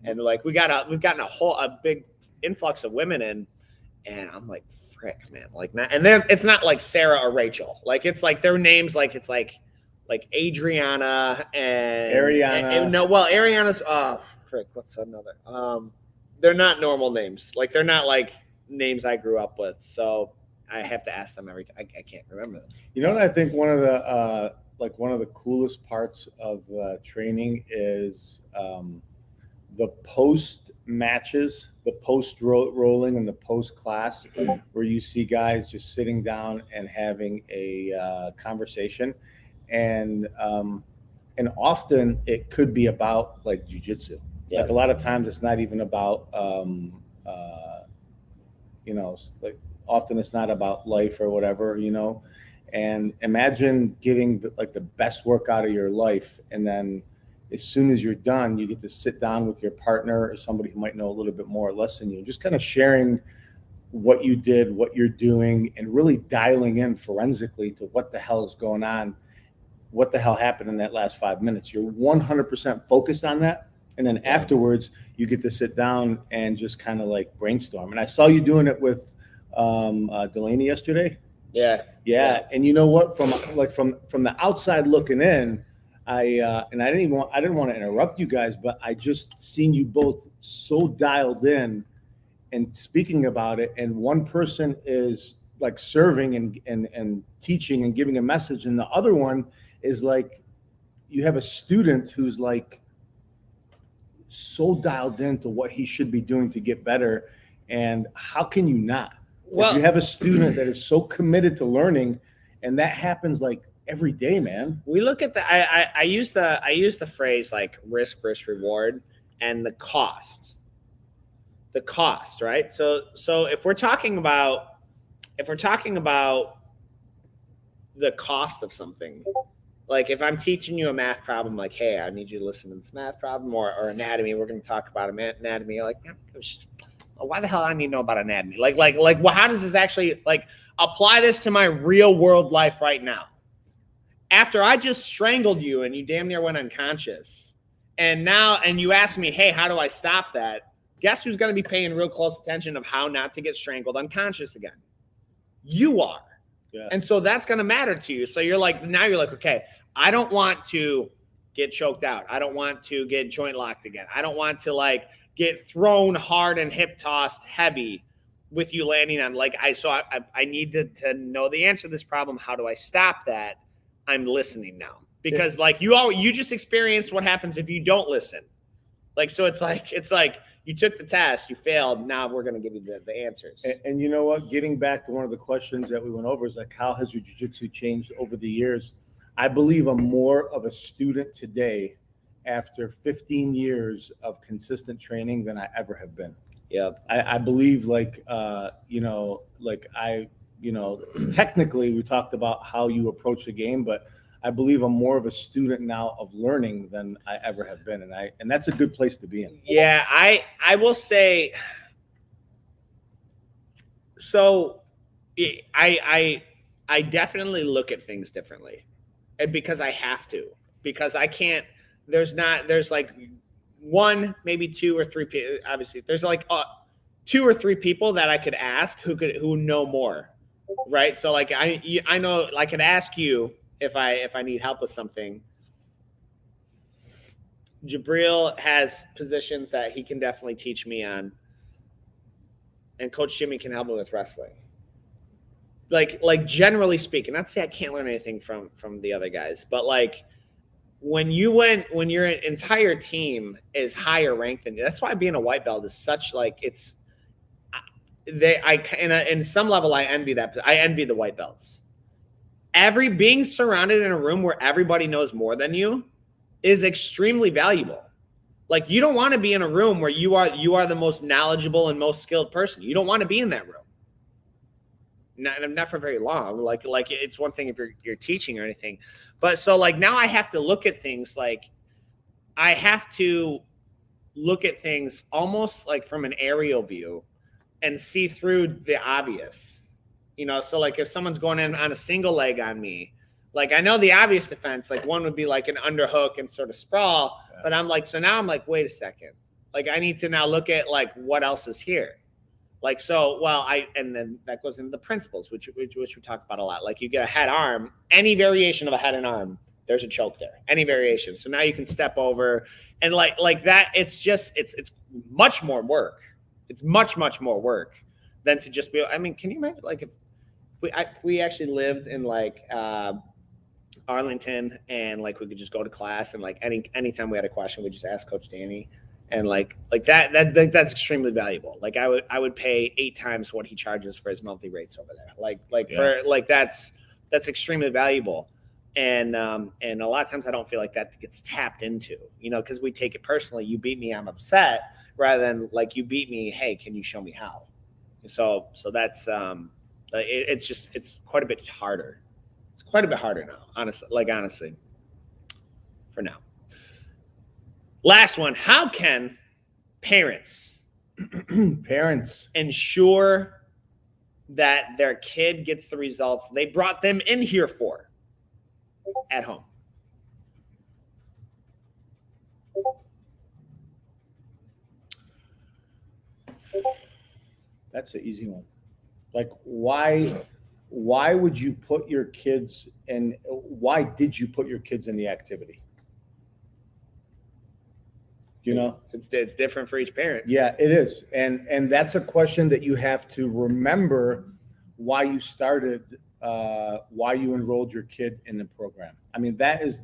And we've gotten a big influx of women in, and I'm like, frick, man, and then it's not like Sarah or Rachel, it's their names, it's like Adriana and Ariana. Ariana's frick, what's another? They're not normal names. They're not names I grew up with. So I have to ask them every time. I can't remember them. You know what I think one of the coolest parts of the training is the post matches, the post rolling and the post class, where you see guys just sitting down and having a conversation. And often it could be about jiu-jitsu. A lot of times it's not even about often it's not about life or whatever, and imagine getting the best work out of your life, and then as soon as you're done, you get to sit down with your partner or somebody who might know a little bit more or less than you, just kind of sharing what you did, what you're doing, and really dialing in forensically to what the hell is going on. What the hell happened in that last 5 minutes? You're 100% focused on that. And then afterwards, you get to sit down and just kind of brainstorm. And I saw you doing it with Delaney yesterday. Yeah. And you know what? From the outside looking in, I didn't want to interrupt you guys, but I just seen you both so dialed in and speaking about it. And one person is serving and teaching and giving a message, and the other one is you have a student who's so dialed into what he should be doing to get better. And how can you not? Well, if you have a student that is so committed to learning, and that happens like every day, man. we look at I use the phrase like risk versus reward and the cost, right? So if we're talking about the cost of something, like if I'm teaching you a math problem, like, hey, I need you to listen to this math problem, or anatomy, we're going to talk about anatomy. You're like, why the hell I need to know about anatomy? Like, well, how does this actually like apply this to my real world life right now? After I just strangled you and you damn near went unconscious, and you ask me, hey, how do I stop that? Guess who's going to be paying real close attention of how not to get strangled unconscious again? You are. Yeah. And so that's going to matter to you. So you're like, okay, I don't want to get choked out. I don't want to get joint locked again. I don't want to like get thrown hard and hip tossed heavy with you landing on like, I need to know the answer to this problem. How do I stop that? I'm listening now, because like you just experienced what happens if you don't listen. Like, so it's like you took the test, you failed. Now we're going to give you the answers. And you know what? Getting back to one of the questions that we went over is like, how has your jiu-jitsu changed over the years? I believe I'm more of a student today after 15 years of consistent training than I ever have been. Yeah. I believe technically we talked about how you approach the game, but I believe I'm more of a student now of learning than I ever have been. And that's a good place to be in. Yeah, I will say, so I definitely look at things differently, and because I have to, because I can't, there's like one, maybe two or three people, obviously there's like 2 or 3 people that I could ask who know more. Right. So like, I know I could ask you if I need help with something. Jabril has positions that he can definitely teach me on, and Coach Jimmy can help me with wrestling. Like generally speaking, not to say I can't learn anything from the other guys, but like when your entire team is higher ranked than you, that's why being a white belt is such like in some level I envy that. I envy the white belts. Being surrounded in a room where everybody knows more than you is extremely valuable. Like, you don't want to be in a room where you are the most knowledgeable and most skilled person. You don't want to be in that room. Not for very long. Like it's one thing if you're teaching or anything, but so like now I have to look at things like I have to look at things almost like from an aerial view and see through the obvious. So like if someone's going in on a single leg on me, like I know the obvious defense, like one would be like an underhook and sort of sprawl, but I'm like, so now I'm like, wait a second. Like I need to now look at like what else is here. Like, so, and then that goes into the principles, which we talk about a lot. Like you get a head arm, any variation of a head and arm, there's a choke there, any variation. So now you can step over and like that. It's much more work. It's much more work than to just be. I mean, can you imagine like if we actually lived in like Arlington and like we could just go to class and like anytime we had a question, we just ask Coach Danny, and like that's extremely valuable. Like I would pay 8 times what he charges for his monthly rates over there. For like that's extremely valuable. And a lot of times I don't feel like that gets tapped into, because we take it personally. You beat me, I'm upset, rather than like you beat me, hey, can you show me how? So that's it's quite a bit harder. It's quite a bit harder now, honestly, for now. Last one. How can parents ensure that their kid gets the results they brought them in here for at home? That's an easy one. Like, why would you put your kids in? Why did you put your kids in the activity? It's different for each parent. Yeah, it is. And that's a question that you have to remember why you started why you enrolled your kid in the program. I mean, that is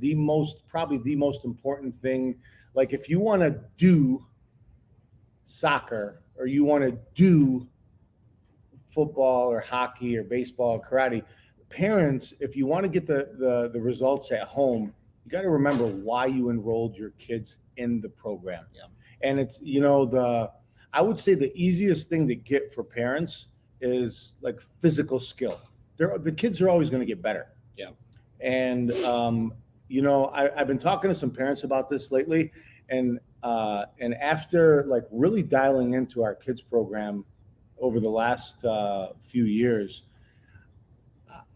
probably the most important thing. Like if you want to do soccer or you want to do football or hockey or baseball or karate, parents, if you want to get the results at home, you got to remember why you enrolled your kids in the program. Yeah. And it's, I would say the easiest thing to get for parents is like physical skill. The kids are always going to get better. Yeah. And, I've been talking to some parents about this lately, and after like really dialing into our kids program over the last few years,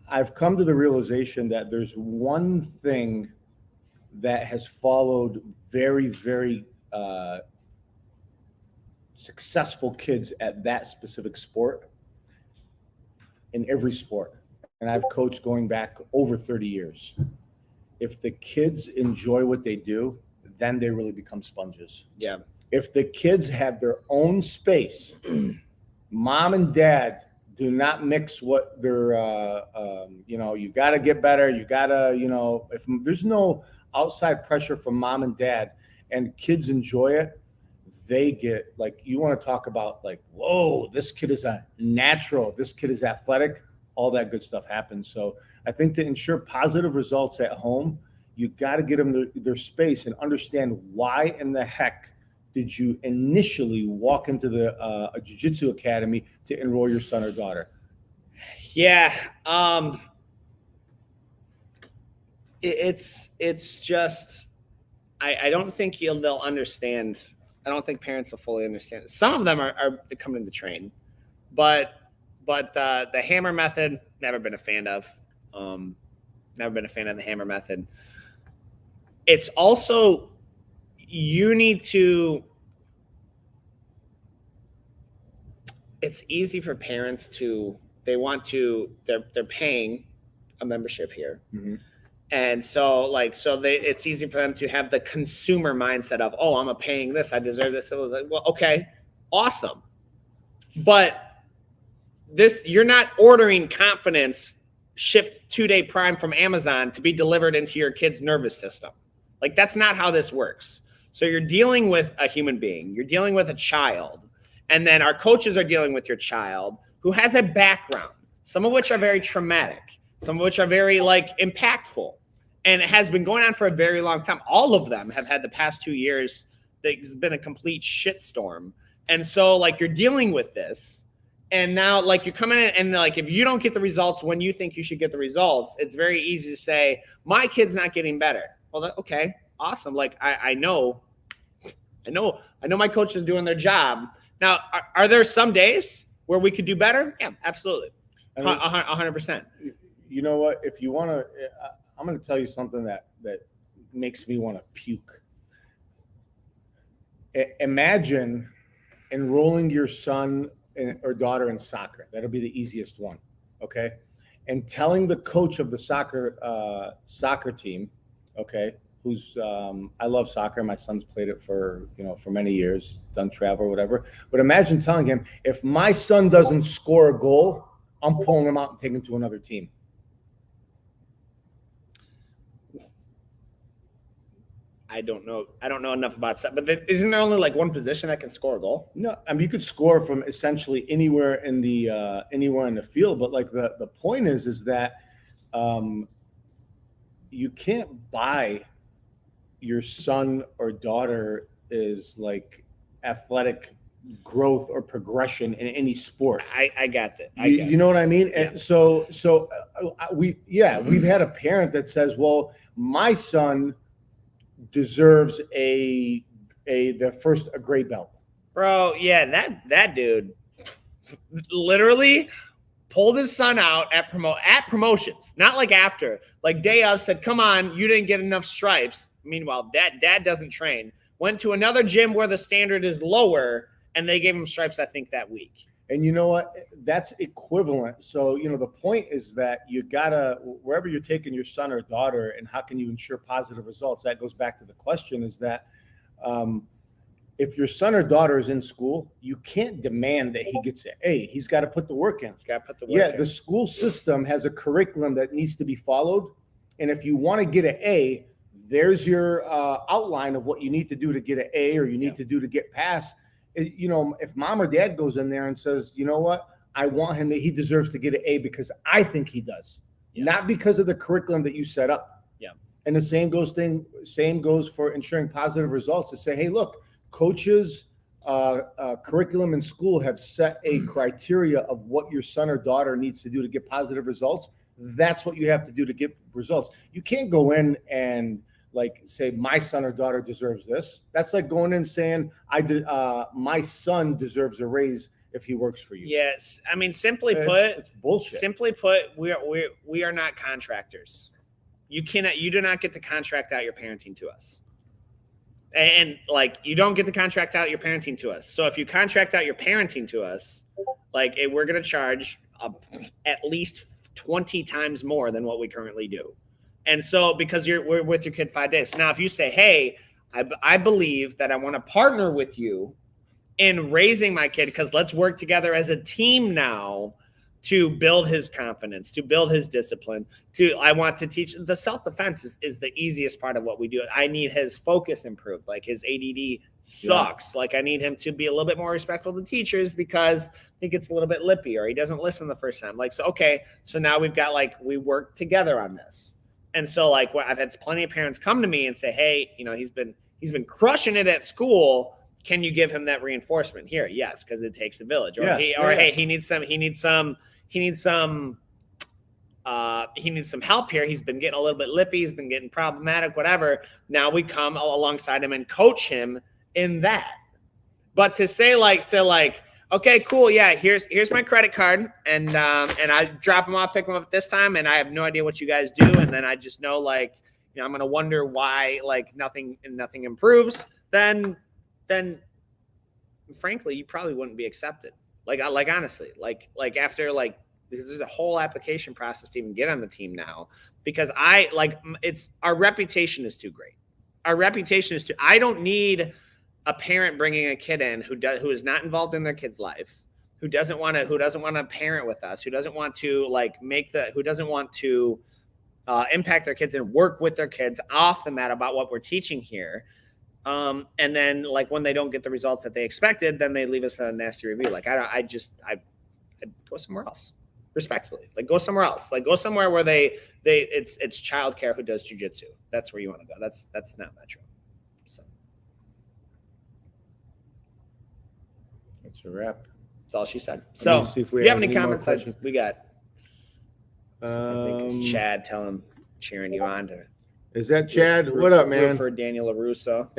I've come to the realization that there's one thing that has followed very, very successful kids at that specific sport in every sport. And I've coached going back over 30 years. If the kids enjoy what they do, then they really become sponges. Yeah. If the kids have their own space, mom and dad do not mix what they're, you got to get better. You got to, if there's no outside pressure from mom and dad and kids enjoy it, they get like, you want to talk about like, whoa, this kid is a natural, this kid is athletic, all that good stuff happens. So I think to ensure positive results at home, you got to get them their space and understand why in the heck did you initially walk into a jiu-jitsu academy to enroll your son or daughter? Yeah. It's just, I don't think they'll understand. I don't think parents will fully understand. Some of them are coming to train, but the hammer method, never been a fan of. Never been a fan of the hammer method. It's also, it's easy for parents they're paying a membership here. Mm-hmm. And so it's easy for them to have the consumer mindset of, oh, I'm paying this, I deserve this. So like, well, okay, awesome. But you're not ordering confidence shipped 2-day prime from Amazon to be delivered into your kid's nervous system. Like, that's not how this works. So you're dealing with a human being, you're dealing with a child, and then our coaches are dealing with your child who has a background, some of which are very traumatic, some of which are very impactful. And it has been going on for a very long time. All of them have had the past 2 years. It's been a complete shitstorm. And so you're dealing with this. And now you're coming in and if you don't get the results when you think you should get the results, it's very easy to say, my kid's not getting better. Well, okay, awesome. I know my coach is doing their job. Now, are there some days where we could do better? Yeah, absolutely. 100%. You know what? If you want to, I'm going to tell you something that makes me want to puke. Imagine enrolling your son or daughter in soccer. That'll be the easiest one, okay? And telling the coach of the soccer team, okay, who's I love soccer. My son's played it for many years, done travel or whatever. But imagine telling him, if my son doesn't score a goal, I'm pulling him out and taking him to another team. I don't know enough about that, but isn't there only one position that can score a goal? No, I mean, you could score from essentially anywhere in the field, but the point is that you can't buy your son or daughter is athletic growth or progression in any sport. I got that. You know what I mean? Yeah. And so we've had a parent that says, well, my son deserves a gray belt. Bro, yeah, that dude literally pulled his son out at promotions, not after. Day of, said, come on, you didn't get enough stripes. Meanwhile, dad doesn't train. Went to another gym where the standard is lower, and they gave him stripes, I think, that week. And you know what? That's equivalent. So, the point is that you gotta, wherever you're taking your son or daughter, and how can you ensure positive results? That goes back to the question, is that if your son or daughter is in school, you can't demand that he gets an A. He's got to put the work in. He's got to put the work in. The school system has a curriculum that needs to be followed. And if you want to get an A, there's your outline of what you need to do to get an A or you need to do to get past. You know, if mom or dad goes in there and says, you know what, I want him he deserves to get an A because I think he does, not because of the curriculum that you set up. Yeah. And the same goes for ensuring positive results to say, hey, look, coaches, curriculum in school have set a criteria of what your son or daughter needs to do to get positive results. That's what you have to do to get results. You can't go in and like say my son or daughter deserves this. That's like going in and saying my son deserves a raise if he works for you. Yes, I mean simply put, it's bullshit. Simply put, we are not contractors. You do not get to contract out your parenting to us. And like you don't get to contract out your parenting to us. So if you contract out your parenting to us, like we're going to charge at least 20 times more than what we currently do. And so because we're with your kid 5 days. Now, if you say, hey, I believe that I want to partner with you in raising my kid because let's work together as a team now to build his confidence, to build his discipline, I want to teach the self-defense is the easiest part of what we do. I need his focus improved. Like his ADD sucks. Yeah. Like I need him to be a little bit more respectful to teachers because he gets a little bit lippy or he doesn't listen the first time. Like, so, okay. So now we've got we work together on this. And so like I've had plenty of parents come to me and say, hey, you know, he's been crushing it at school. Can you give him that reinforcement here? Yes. Cause it takes a village or hey, he needs some help here. He's been getting a little bit lippy. He's been getting problematic, whatever. Now we come alongside him and coach him in that. But to say okay, cool. Yeah. Here's my credit card. And I drop him off, pick him up this time. And I have no idea what you guys do. And then I just know I'm going to wonder why nothing improves. Then frankly, you probably wouldn't be accepted. Honestly, after because there's a whole application process to even get on the team now because our reputation is too great. Our reputation is I don't need a parent bringing a kid in who is not involved in their kid's life, who doesn't want to parent with us, who doesn't want to impact their kids and work with their kids off the mat about what we're teaching here. And then when they don't get the results that they expected, then they leave us a nasty review. I'd go somewhere else. Respectfully, go somewhere else. Go somewhere where it's childcare who does jiu-jitsu. That's where you want to go. That's not Metro. So that's a wrap. That's all she said. So if you have any comments, we got. I think it's Chad cheering you on to. Is that Chad? What up, man? For Daniel LaRusso.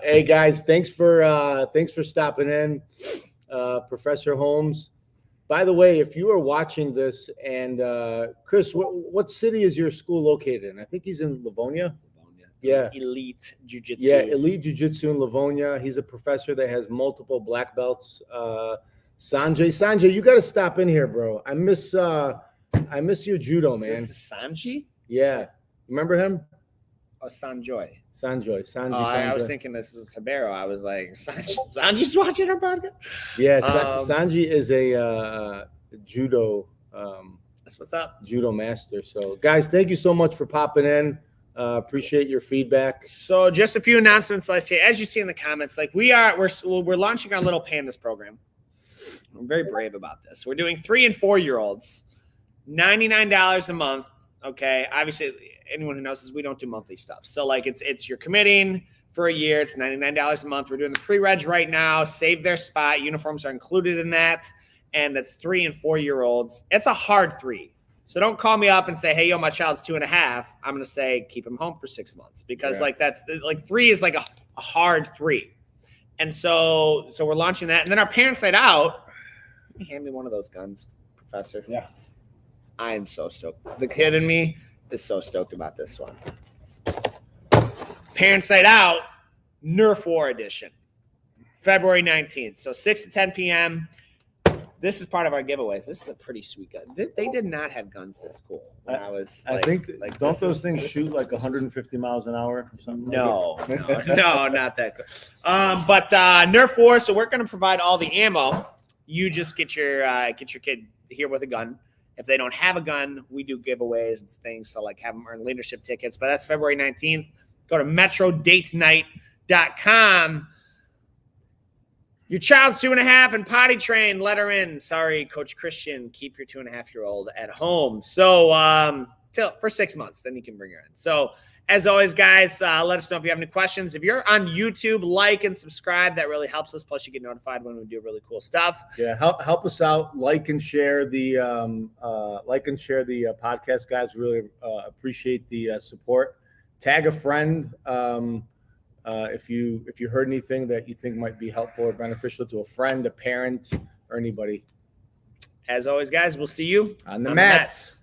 Hey guys, thanks for stopping in. Professor Holmes. By the way, if you are watching this and Chris, what city is your school located in? I think he's in Livonia. Yeah. Elite Jiu-Jitsu. Yeah, Elite Jiu-Jitsu in Livonia. He's a professor that has multiple black belts. Sanjay, you got to stop in here, bro. I miss your judo, man. This is Sanji? Yeah. Remember him? Oh, Sanjoy. Sanjay. I was thinking this was Sabero. I was like, Sanji's watching our podcast? Yeah, Sanji is a judo. That's what's up. Judo master. So, guys, thank you so much for popping in. Appreciate your feedback. So, just a few announcements. Let's say, as you see in the comments, we're launching our little Pandas program. We're very brave about this. We're doing 3 and 4 year olds, $99 a month. Okay, obviously, anyone who knows us, we don't do monthly stuff. So it's you're committing for a year. It's $99 a month. We're doing the pre-reg right now. Save their spot. Uniforms are included in that, and that's 3 and 4 year olds. It's a hard 3. So don't call me up and say, hey, yo, my child's 2.5. I'm gonna say keep him home for 6 months because that's 3 is a hard 3. And so we're launching that, and then our parents night out. Let me hand me one of those guns, Professor. Yeah. I am so stoked. The kid in me is so stoked about this one. Parents Night Out, NERF War Edition, February 19th. So 6 to 10 p.m. This is part of our giveaways. This is a pretty sweet gun. They did not have guns this cool when I was. I like, think like don't this those is- things this shoot is- like this is- 150 miles an hour or something? No, like no, not that good. But Nerf War. So we're going to provide all the ammo. You just get your kid here with a gun. If they don't have a gun, we do giveaways and things. So like have them earn leadership tickets. But that's February 19th. Go to metrodatenight.com. Your child's 2.5 and potty trained. Let her in. Sorry, Coach Christian. Keep your 2.5-year-old at home. So for 6 months, then you can bring her in. So as always, guys, let us know if you have any questions. If you're on YouTube, like and subscribe. That really helps us. Plus, you get notified when we do really cool stuff. Yeah, help us out. Like and share the podcast, guys. Really appreciate the support. Tag a friend if you heard anything that you think might be helpful or beneficial to a friend, a parent, or anybody. As always, guys, we'll see you On the mats.